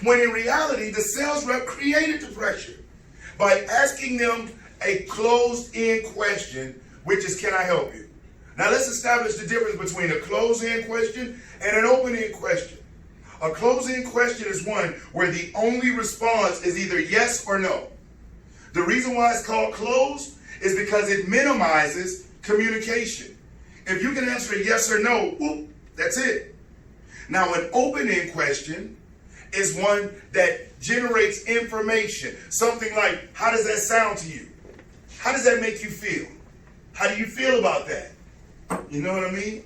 When in reality, the sales rep created the pressure by asking them a closed-end question, which is, can I help you? Now let's establish the difference between a closed-end question and an open-end question. A closed-end question is one where the only response is either yes or no. The reason why it's called closed is because it minimizes communication. If you can answer a yes or no, whoop, that's it. Now an open-end question is one that generates information. Something like, how does that sound to you? How does that make you feel? How do you feel about that? You know what I mean?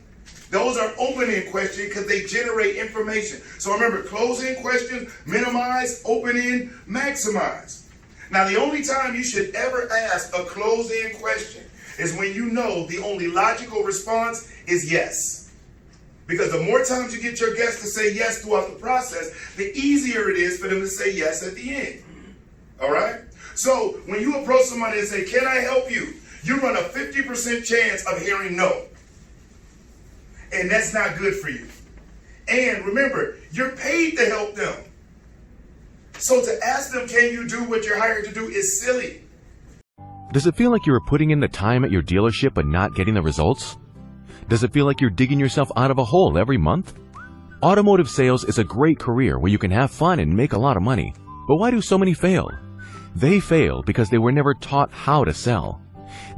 Those are open-end questions because they generate information. So remember, close-end questions, minimize, open-end, maximize. Now the only time you should ever ask a closed-end question is when you know the only logical response is yes. Because the more times you get your guests to say yes throughout the process, the easier it is for them to say yes at the end. All right? So when you approach somebody and say, can I help you? You run a 50% chance of hearing no. And that's not good for you. And remember, you're paid to help them. So to ask them, can you do what you're hired to do is silly. Does it feel like you are putting in the time at your dealership but not getting the results? Does it feel like you're digging yourself out of a hole every month? Automotive sales is a great career where you can have fun and make a lot of money. But why do so many fail? They fail because they were never taught how to sell.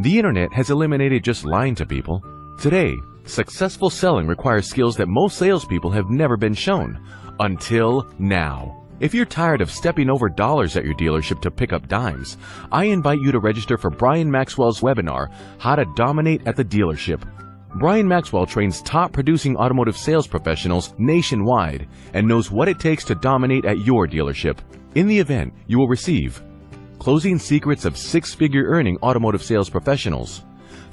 The internet has eliminated just lying to people. Today, successful selling requires skills that most salespeople have never been shown. Until now. If you're tired of stepping over dollars at your dealership to pick up dimes, I invite you to register for Brian Maxwell's webinar, How to Dominate at the Dealership. Brian Maxwell trains top producing automotive sales professionals nationwide and knows what it takes to dominate at your dealership. In the event, you will receive Closing Secrets of Six-Figure Earning Automotive Sales Professionals,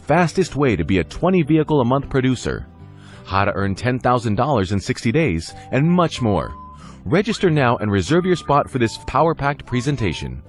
Fastest Way to be a 20-vehicle-a-month producer, How to Earn $10,000 in 60 days, and much more. Register now and reserve your spot for this power-packed presentation.